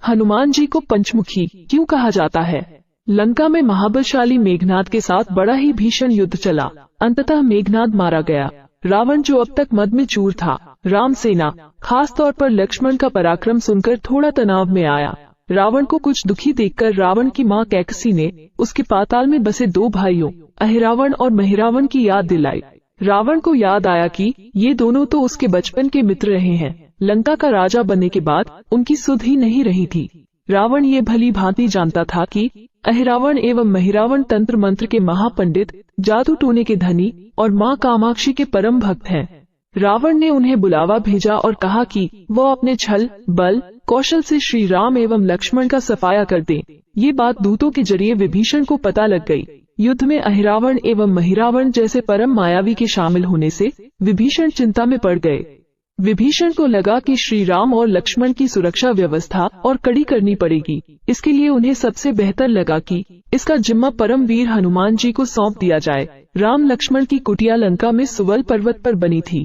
हनुमान जी को पंचमुखी क्यों कहा जाता है? लंका में महाबलशाली मेघनाद के साथ बड़ा ही भीषण युद्ध चला। अंततः मेघनाद मारा गया। रावण जो अब तक मद में चूर था, राम सेना खास तौर पर लक्ष्मण का पराक्रम सुनकर थोड़ा तनाव में आया। रावण को कुछ दुखी देखकर रावण की मां कैकसी ने उसके पाताल में बसे 2 भाइयों अहिरावण और महिरावण की याद दिलाई। रावण को याद आया कि ये दोनों तो उसके बचपन के मित्र रहे हैं। लंका का राजा बनने के बाद उनकी सुध ही नहीं रही थी। रावण ये भली भांति जानता था कि अहिरावण एवं महिरावण तंत्र मंत्र के महापंडित, जादू टोने के धनी और मां कामाक्षी के परम भक्त हैं। रावण ने उन्हें बुलावा भेजा और कहा कि वो अपने छल, बल, कौशल से श्री राम एवं लक्ष्मण का सफाया कर दें। ये बात दूतों के जरिए विभीषण को पता लग गई। युद्ध में अहिरावण एवं महिरावण जैसे परम मायावी के शामिल होने से विभीषण चिंता में पड़ गए। विभीषण को लगा कि श्री राम और लक्ष्मण की सुरक्षा व्यवस्था और कड़ी करनी पड़ेगी। इसके लिए उन्हें सबसे बेहतर लगा कि इसका जिम्मा परम वीर हनुमान जी को सौंप दिया जाए। राम लक्ष्मण की कुटिया लंका में सुवल पर्वत पर बनी थी।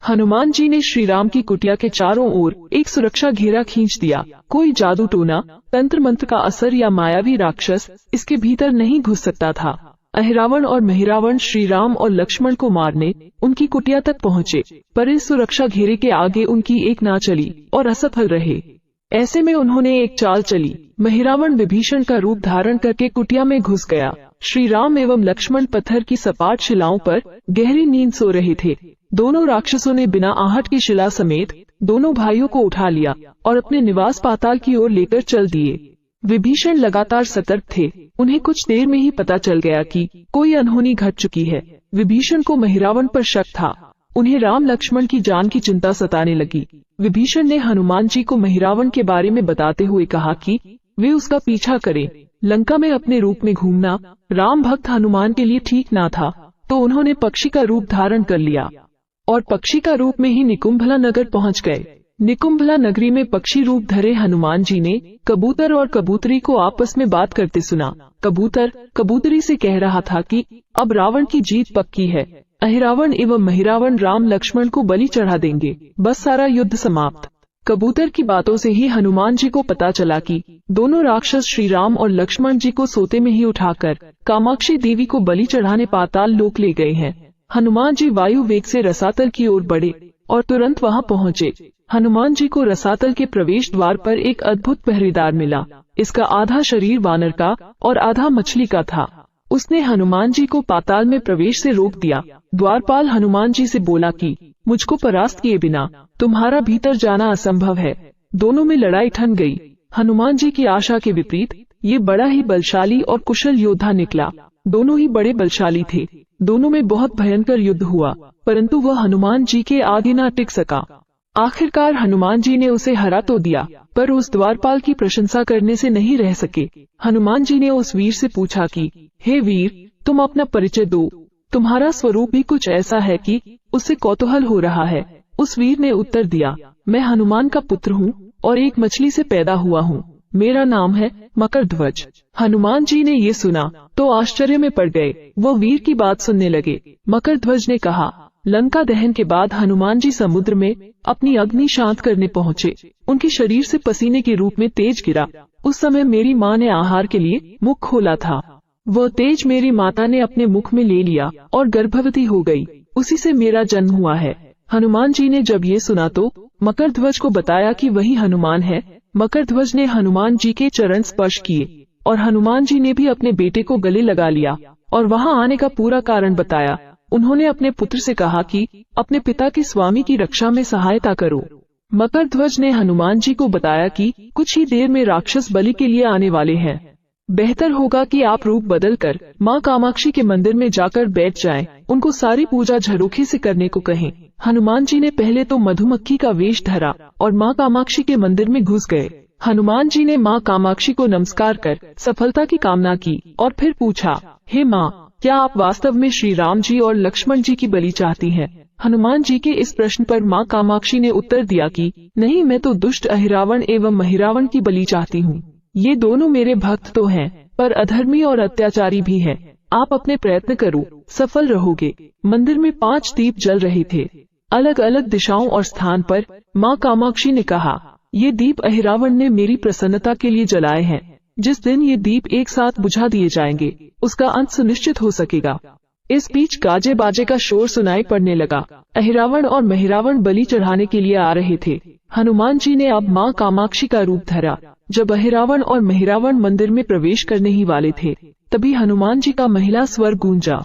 हनुमान जी ने श्री राम की कुटिया के चारों ओर एक सुरक्षा घेरा खींच दिया। कोई जादू टोना, तंत्र मंत्र का असर या मायावी राक्षस इसके भीतर नहीं घुस सकता था। अहिरावण और महिरावण श्री राम और लक्ष्मण को मारने उनकी कुटिया तक पहुँचे, पर इस सुरक्षा घेरे के आगे उनकी एक ना चली और असफल रहे। ऐसे में उन्होंने एक चाल चली। महिरावण विभीषण का रूप धारण करके कुटिया में घुस गया। श्री राम एवं लक्ष्मण पत्थर की सपाट शिलाओं पर गहरी नींद सो रहे थे। दोनों राक्षसों ने बिना आहट की शिला समेत दोनों भाइयों को उठा लिया और अपने निवास पाताल की ओर लेकर चल दिए। विभीषण लगातार सतर्क थे। उन्हें कुछ देर में ही पता चल गया कि कोई अनहोनी घट चुकी है। विभीषण को महिरावण पर शक था। उन्हें राम लक्ष्मण की जान की चिंता सताने लगी। विभीषण ने हनुमान जी को महिरावण के बारे में बताते हुए कहा कि वे उसका पीछा करें। लंका में अपने रूप में घूमना राम भक्त हनुमान के लिए ठीक ना था, तो उन्होंने पक्षी का रूप धारण कर लिया और पक्षी का रूप में ही निकुंभला नगर पहुंच गए। निकुंभला नगरी में पक्षी रूप धरे हनुमान जी ने कबूतर और कबूतरी को आपस में बात करते सुना। कबूतर कबूतरी से कह रहा था कि अब रावण की जीत पक्की है। अहिरावण एवं महिरावण राम लक्ष्मण को बलि चढ़ा देंगे, बस सारा युद्ध समाप्त। कबूतर की बातों से ही हनुमान जी को पता चला कि दोनों राक्षस श्री राम और लक्ष्मण जी को सोते में ही उठाकर कामाक्षी देवी को बलि चढ़ाने पाताल लोक ले गए हैं। हनुमान जी वायु वेग से रसातल की ओर बढ़े और तुरंत वहां पहुंचे। हनुमान जी को रसातल के प्रवेश द्वार पर एक अद्भुत पहरेदार मिला। इसका आधा शरीर वानर का और आधा मछली का था। उसने हनुमान जी को पाताल में प्रवेश से रोक दिया। द्वारपाल हनुमान जी से बोला कि मुझको परास्त किए बिना तुम्हारा भीतर जाना असंभव है। दोनों में लड़ाई ठन गई। हनुमान जी की आशा के विपरीत ये बड़ा ही बलशाली और कुशल योद्धा निकला। दोनों ही बड़े बलशाली थे। दोनों में बहुत भयंकर युद्ध हुआ, परंतु वह हनुमान जी के आगे न टिक सका। आखिरकार हनुमान जी ने उसे हरा तो दिया, पर उस द्वारपाल की प्रशंसा करने से नहीं रह सके। हनुमान जी ने उस वीर से पूछा कि हे वीर, तुम अपना परिचय दो। तुम्हारा स्वरूप भी कुछ ऐसा है कि उससे कौतूहल हो रहा है। उस वीर ने उत्तर दिया, मैं हनुमान का पुत्र हूँ और एक मछली से पैदा हुआ हूँ। मेरा नाम है मकरध्वज। हनुमान जी ने ये सुना तो आश्चर्य में पड़ गए। वो वीर की बात सुनने लगे। मकरध्वज ने कहा, लंका दहन के बाद हनुमान जी समुद्र में अपनी अग्नि शांत करने पहुँचे। उनके शरीर से पसीने के रूप में तेज गिरा। उस समय मेरी माँ ने आहार के लिए मुख खोला था। वह तेज मेरी माता ने अपने मुख में ले लिया और गर्भवती हो गई। उसी से मेरा जन्म हुआ है। हनुमान जी ने जब ये सुना तो मकरध्वज को बताया कि वही हनुमान है। मकरध्वज ने हनुमान जी के चरण स्पर्श किए और हनुमान जी ने भी अपने बेटे को गले लगा लिया और वहां आने का पूरा कारण बताया। उन्होंने अपने पुत्र से कहा कि अपने पिता के स्वामी की रक्षा में सहायता करो। मकरध्वज ने हनुमान जी को बताया कि कुछ ही देर में राक्षस बलि के लिए आने वाले हैं। बेहतर होगा कि आप रूप बदलकर माँ कामाक्षी के मंदिर में जाकर बैठ जाएं। उनको सारी पूजा झरोखे से करने को कहें। हनुमान जी ने पहले तो मधुमक्खी का वेश धरा और माँ कामाक्षी के मंदिर में घुस गए। हनुमान जी ने माँ कामाक्षी को नमस्कार कर सफलता की कामना की और फिर पूछा, हे माँ, क्या आप वास्तव में श्री राम जी और लक्ष्मण जी की बलि चाहती हैं? हनुमान जी के इस प्रश्न पर माँ कामाक्षी ने उत्तर दिया कि नहीं, मैं तो दुष्ट अहिरावण एवं महिरावण की बलि चाहती हूँ। ये दोनों मेरे भक्त तो हैं, पर अधर्मी और अत्याचारी भी हैं। आप अपने प्रयत्न करो, सफल रहोगे। मंदिर में 5 दीप जल रहे थे। अलग अलग दिशाओं और स्थान पर माँ कामाक्षी ने कहा, ये दीप अहिरावण ने मेरी प्रसन्नता के लिए जलाए हैं। जिस दिन ये दीप एक साथ बुझा दिए जाएंगे, उसका अंत सुनिश्चित हो सकेगा। इस बीच गाजे बाजे का शोर सुनाई पड़ने लगा। अहिरावण और महिरावण बलि चढ़ाने के लिए आ रहे थे। हनुमान जी ने अब माँ कामाक्षी का रूप धरा। जब अहिरावण और महिरावण मंदिर में प्रवेश करने ही वाले थे, तभी हनुमान जी का महिला स्वर गूंजा।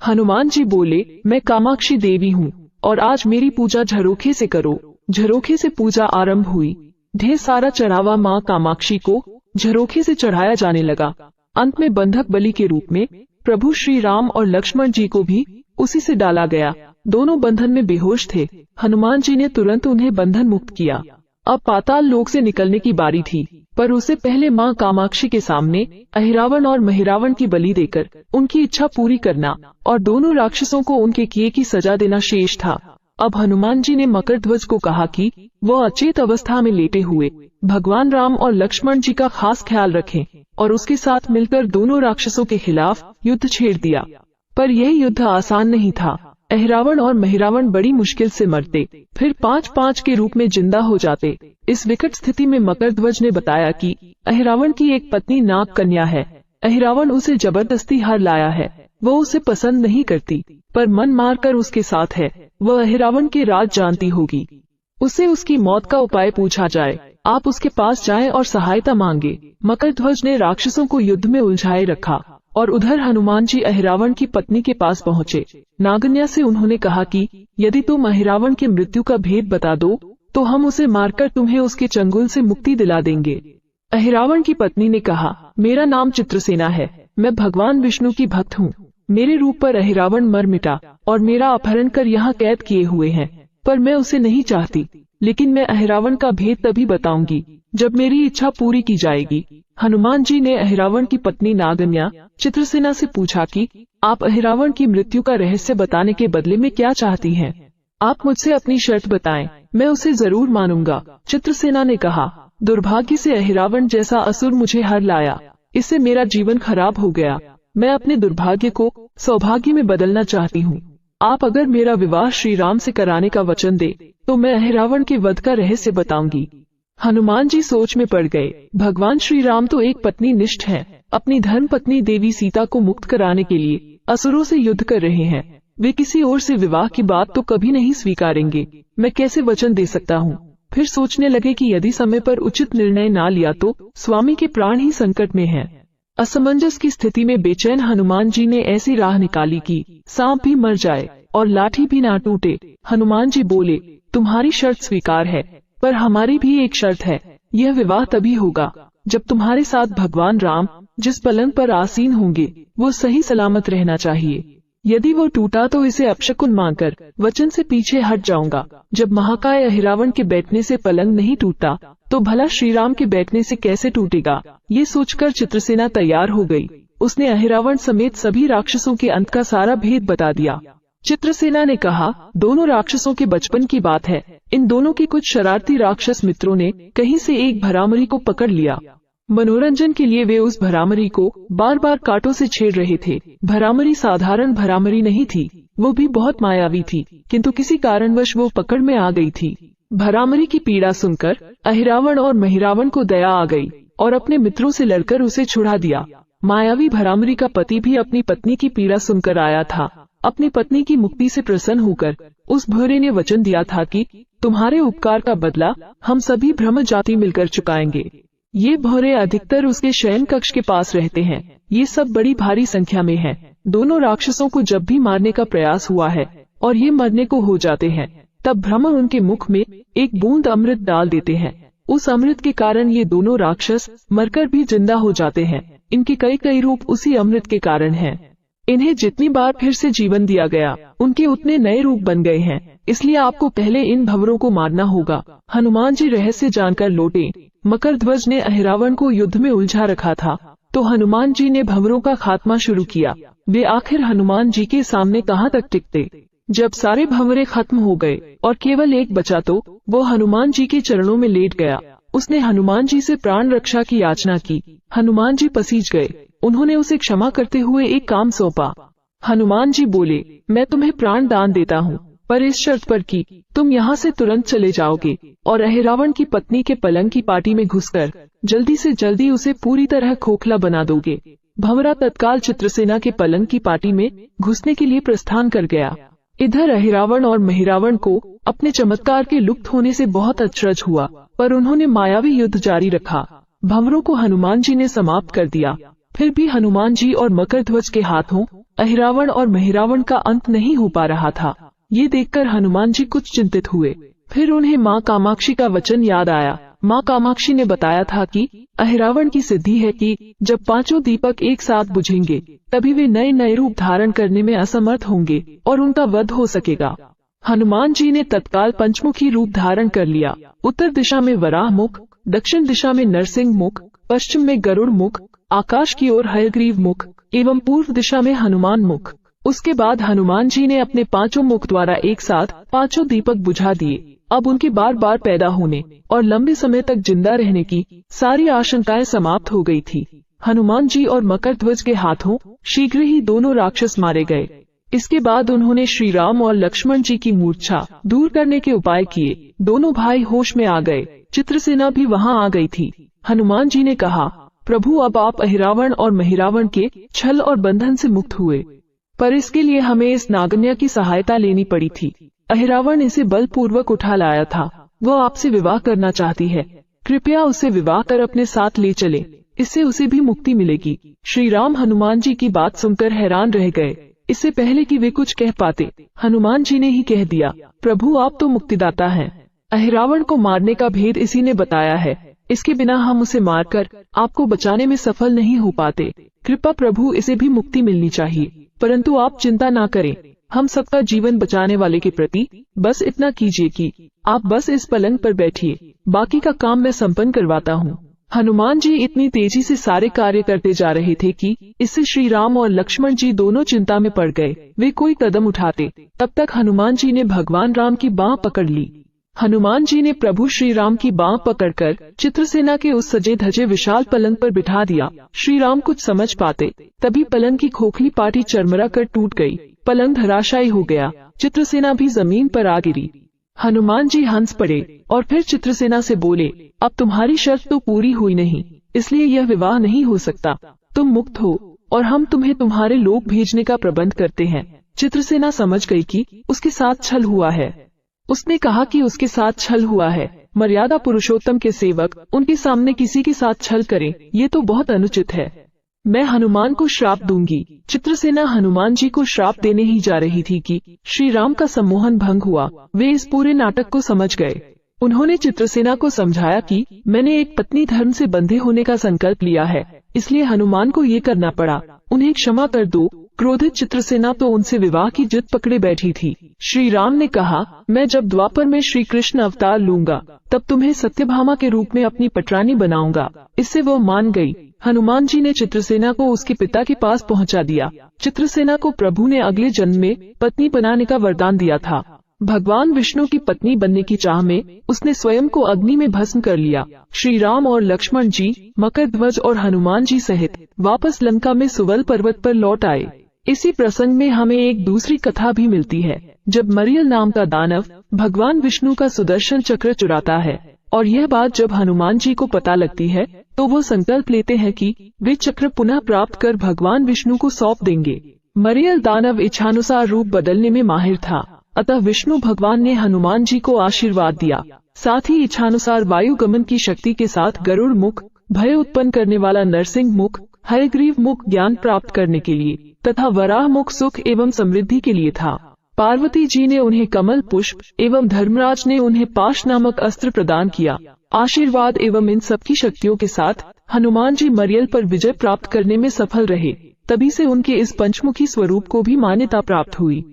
हनुमान जी बोले, मैं कामाक्षी देवी हूँ और आज मेरी पूजा झरोखे से करो। झरोखे से पूजा आरंभ हुई। ढेर सारा चढ़ावा माँ कामाक्षी को झरोखे से चढ़ाया जाने लगा। अंत में बंधक बलि के रूप में प्रभु श्री राम और लक्ष्मण जी को भी उसी से डाला गया। दोनों बंधन में बेहोश थे। हनुमान जी ने तुरंत उन्हें बंधन मुक्त किया। अब पाताल लोक से निकलने की बारी थी, पर उससे पहले माँ कामाक्षी के सामने अहिरावण और महिरावण की बलि देकर उनकी इच्छा पूरी करना और दोनों राक्षसों को उनके किए की सजा देना शेष था। अब हनुमान जी ने मकरध्वज को कहा कि वह अचेत अवस्था में लेटे हुए भगवान राम और लक्ष्मण जी का खास ख्याल रखें और उसके साथ मिलकर दोनों राक्षसों के खिलाफ युद्ध छेड़ दिया। पर यह युद्ध आसान नहीं था। अहिरावण और महिरावण बड़ी मुश्किल से मरते, फिर 5-5 के रूप में जिंदा हो जाते। इस विकट स्थिति में मकरध्वज ने बताया कि अहिरावण की एक पत्नी नाग कन्या है। अहिरावण उसे जबरदस्ती हर लाया है। वो उसे पसंद नहीं करती, पर मन मारकर उसके साथ है। वह अहिरावण के राज जानती होगी। उसे उसकी मौत का उपाय पूछा जाए। आप उसके पास जाएं और सहायता मांगे। मकरध्वज ने राक्षसों को युद्ध में उलझाए रखा और उधर हनुमान जी अहिरावण की पत्नी के पास पहुँचे। नागन्या से उन्होंने कहा कि यदि तुम अहिरावण की मृत्यु का भेद बता दो तो हम उसे मारकर तुम्हें उसके चंगुल से मुक्ति दिला देंगे। अहिरावण की पत्नी ने कहा, मेरा नाम चित्रसेना है। मैं भगवान विष्णु की भक्त हूँ। मेरे रूप पर अहिरावण मर मिटा और मेरा अपहरण कर यहाँ कैद किए हुए हैं, पर मैं उसे नहीं चाहती। लेकिन मैं अहिरावण का भेद तभी बताऊंगी जब मेरी इच्छा पूरी की जाएगी। हनुमान जी ने अहिरावण की पत्नी नागन्या चित्रसेना से पूछा कि आप अहिरावण की मृत्यु का रहस्य बताने के बदले में क्या चाहती हैं? आप मुझसे अपनी शर्त बताएं, मैं उसे जरूर मानूंगा। चित्रसेना ने कहा, दुर्भाग्य से अहिरावण जैसा असुर मुझे हर लाया। इससे मेरा जीवन खराब हो गया। मैं अपने दुर्भाग्य को सौभाग्य में बदलना चाहती हूँ। आप अगर मेरा विवाह श्री राम से कराने का वचन दे तो मैं अहिरावण के वध का रहस्य बताऊंगी। हनुमान जी सोच में पड़ गए। भगवान श्री राम तो एक पत्नी निष्ठ हैं। अपनी धर्म पत्नी देवी सीता को मुक्त कराने के लिए असुरों से युद्ध कर रहे हैं। वे किसी और से विवाह की बात तो कभी नहीं स्वीकारेंगे। मैं कैसे वचन दे सकता हूँ? फिर सोचने लगे कि यदि समय पर उचित निर्णय ना लिया तो स्वामी के प्राण ही संकट में हैं। असमंजस की स्थिति में बेचैन हनुमान जी ने ऐसी राह निकाली कि सांप भी मर जाए और लाठी भी ना टूटे। हनुमान जी बोले, तुम्हारी शर्त स्वीकार है, पर हमारी भी एक शर्त है। यह विवाह तभी होगा जब तुम्हारे साथ भगवान राम जिस पलंग पर आसीन होंगे वो सही सलामत रहना चाहिए। यदि वो टूटा तो इसे अपशकुन मानकर वचन से पीछे हट जाऊंगा। जब महाकाय अहिरावण के बैठने से पलंग नहीं टूटा तो भला श्री राम के बैठने से कैसे टूटेगा? ये सोचकर चित्रसेना तैयार हो गई। उसने अहिरावण समेत सभी राक्षसों के अंत का सारा भेद बता दिया। चित्रसेना ने कहा, दोनों राक्षसों के बचपन की बात है। इन दोनों के कुछ शरारती राक्षस मित्रों ने कहीं से एक भरामरी को पकड़ लिया। मनोरंजन के लिए वे उस भरामरी को बार बार कांटों से छेड़ रहे थे। भरामरी साधारण भरामरी नहीं थी, वो भी बहुत मायावी थी, किंतु किसी कारणवश वो पकड़ में आ गई थी। भरामरी की पीड़ा सुनकर अहिरावण और महिरावण को दया आ गई और अपने मित्रों से लड़कर उसे छुड़ा दिया। मायावी भरामरी का पति भी अपनी पत्नी की पीड़ा सुनकर आया था। अपनी पत्नी की मुक्ति से प्रसन्न होकर उस भोरे ने वचन दिया था कि तुम्हारे उपकार का बदला हम सभी ब्रह्म जाति मिलकर चुकाएंगे। ये भोरे अधिकतर उसके शयन कक्ष के पास रहते हैं। ये सब बड़ी भारी संख्या में हैं। दोनों राक्षसों को जब भी मारने का प्रयास हुआ है और ये मरने को हो जाते हैं, तब ब्रह्म उनके मुख में एक बूंद अमृत डाल देते हैं। उस अमृत के कारण ये दोनों राक्षस मरकर भी जिंदा हो जाते हैं। इनके कई कई रूप उसी अमृत के कारण हैं। इन्हें जितनी बार फिर से जीवन दिया गया, उनके उतने नए रूप बन गए हैं। इसलिए आपको पहले इन भंवरों को मारना होगा। हनुमान जी रहस्य जानकर लौटे। मकरध्वज ने अहिरावण को युद्ध में उलझा रखा था, तो हनुमान जी ने भंवरों का खात्मा शुरू किया। वे आखिर हनुमान जी के सामने कहाँ तक टिकते? जब सारे भंवरे खत्म हो गए और केवल एक बचा तो वो हनुमान जी के चरणों में लेट गया। उसने हनुमान जी से प्राण रक्षा की याचना की। हनुमान जी पसीज गए। उन्होंने उसे क्षमा करते हुए एक काम सौंपा। हनुमान जी बोले, मैं तुम्हें प्राण दान देता हूँ, पर इस शर्त पर कि तुम यहाँ से तुरंत चले जाओगे और अहिरावण की पत्नी के पलंग की पार्टी में घुसकर जल्दी से जल्दी उसे पूरी तरह खोखला बना दोगे। भंवरा तत्काल चित्रसेना के पलंग की पार्टी में घुसने के लिए प्रस्थान कर गया। इधर अहिरावण और महिरावण को अपने चमत्कार के लुप्त होने से बहुत अचरज हुआ, पर उन्होंने मायावी युद्ध जारी रखा। भंवरों को हनुमान जी ने समाप्त कर दिया। फिर भी हनुमान जी और मकरध्वज के हाथों अहिरावण और महिरावण का अंत नहीं हो पा रहा था। ये देखकर हनुमान जी कुछ चिंतित हुए। फिर उन्हें माँ कामाक्षी का वचन याद आया। माँ कामाक्षी ने बताया था कि अहिरावण की सिद्धि है कि जब 5 दीपक एक साथ बुझेंगे तभी वे नए नए रूप धारण करने में असमर्थ होंगे और उनका वध हो सकेगा। हनुमान जी ने तत्काल पंचमुखी रूप धारण कर लिया। उत्तर दिशा में वराह मुख, दक्षिण दिशा में नरसिंह मुख, पश्चिम में गरुड़ मुख, आकाश की ओर हयग्रीव मुख एवं पूर्व दिशा में हनुमान मुख। उसके बाद हनुमान जी ने अपने 5 मुख द्वारा एक साथ 5 दीपक बुझा दिए। अब उनके बार बार पैदा होने और लंबे समय तक जिंदा रहने की सारी आशंकाएं समाप्त हो गई थी। हनुमान जी और मकरध्वज के हाथों शीघ्र ही दोनों राक्षस मारे गए। इसके बाद उन्होंने श्री राम और लक्ष्मण जी की मूर्छा दूर करने के उपाय किए। दोनों भाई होश में आ गए। चित्रसेना भी वहां आ गई थी। हनुमान जी ने कहा, प्रभु अब आप अहिरावण और महिरावण के छल और बंधन से मुक्त हुए, पर इसके लिए हमें इस नागन्या की सहायता लेनी पड़ी थी। अहिरावण इसे बलपूर्वक उठा लाया था। वह आपसे विवाह करना चाहती है। कृपया उसे विवाह कर अपने साथ ले चले, इससे उसे भी मुक्ति मिलेगी। श्री राम हनुमान जी की बात सुनकर हैरान रह गए। इससे पहले कि वे कुछ कह पाते, हनुमान जी ने ही कह दिया, प्रभु आप तो मुक्तिदाता हैं। अहिरावण को मारने का भेद इसी ने बताया है। इसके बिना हम उसे मारकर आपको बचाने में सफल नहीं हो पाते। कृपा प्रभु, इसे भी मुक्ति मिलनी चाहिए। परंतु आप चिंता ना करें, हम सबका जीवन बचाने वाले के प्रति बस इतना कीजिए कि आप बस इस पलंग पर बैठिए, बाकी का काम मैं संपन्न करवाता हूँ। हनुमान जी इतनी तेजी से सारे कार्य करते जा रहे थे कि इससे श्री राम और लक्ष्मण जी दोनों चिंता में पड़ गए। वे कोई कदम उठाते, तब तक हनुमान जी ने भगवान राम की बाँह पकड़ ली। हनुमान जी ने प्रभु श्री राम की बाँह पकड़कर चित्रसेना के उस सजे धजे विशाल पलंग पर बिठा दिया। श्री राम कुछ समझ पाते तभी पलंग की खोखली पाटी चरमरा कर टूट गई। पलंग धराशायी हो गया। चित्रसेना भी जमीन पर आ गिरी। हनुमान जी हंस पड़े और फिर चित्रसेना से बोले, अब तुम्हारी शर्त तो पूरी हुई नहीं, इसलिए यह विवाह नहीं हो सकता। तुम मुक्त हो और हम तुम्हें तुम्हारे लोक भेजने का प्रबंध करते हैं। चित्रसेना समझ गई कि उसके साथ छल हुआ है। उसने कहा कि उसके साथ छल हुआ है। मर्यादा पुरुषोत्तम के सेवक उनके सामने किसी के साथ छल करें, ये तो बहुत अनुचित है। मैं हनुमान को श्राप दूंगी। चित्रसेना हनुमान जी को श्राप देने ही जा रही थी कि श्री राम का सम्मोहन भंग हुआ। वे इस पूरे नाटक को समझ गए। उन्होंने चित्रसेना को समझाया कि मैंने एक पत्नी धर्म से बंधे होने का संकल्प लिया है, इसलिए हनुमान को ये करना पड़ा। उन्हें क्षमा कर दो। क्रोधित चित्रसेना तो उनसे विवाह की जिद पकड़े बैठी थी। श्री राम ने कहा, मैं जब द्वापर में श्री कृष्ण अवतार लूंगा तब तुम्हें सत्यभामा के रूप में अपनी पटरानी बनाऊंगा। इससे वो मान गई। हनुमान जी ने चित्रसेना को उसके पिता के पास पहुंचा दिया। चित्रसेना को प्रभु ने अगले जन्म में पत्नी बनाने का वरदान दिया था। भगवान विष्णु की पत्नी बनने की चाह में उसने स्वयं को अग्नि में भस्म कर लिया। श्री राम और लक्ष्मण जी मकरध्वज और हनुमान जी सहित वापस लंका में सुवल पर्वत पर लौट आए। इसी प्रसंग में हमें एक दूसरी कथा भी मिलती है, जब मरियल नाम का दानव भगवान विष्णु का सुदर्शन चक्र चुराता है और यह बात जब हनुमान जी को पता लगती है तो वो संकल्प लेते हैं कि वे चक्र पुनः प्राप्त कर भगवान विष्णु को सौंप देंगे। मरियल दानव इच्छानुसार रूप बदलने में माहिर था, अतः विष्णु भगवान ने हनुमान जी को आशीर्वाद दिया। साथ ही इच्छानुसार वायु गमन की शक्ति के साथ गरुड़ मुख, भय उत्पन्न करने वाला नरसिंह मुख, हयग्रीव मुख ज्ञान प्राप्त करने के लिए तथा वराह मुख सुख एवं समृद्धि के लिए था। पार्वती जी ने उन्हें कमल पुष्प एवं धर्मराज ने उन्हें पाश नामक अस्त्र प्रदान किया। आशीर्वाद एवं इन सबकी शक्तियों के साथ हनुमान जी मरियल पर विजय प्राप्त करने में सफल रहे। तभी से उनके इस पंचमुखी स्वरूप को भी मान्यता प्राप्त हुई।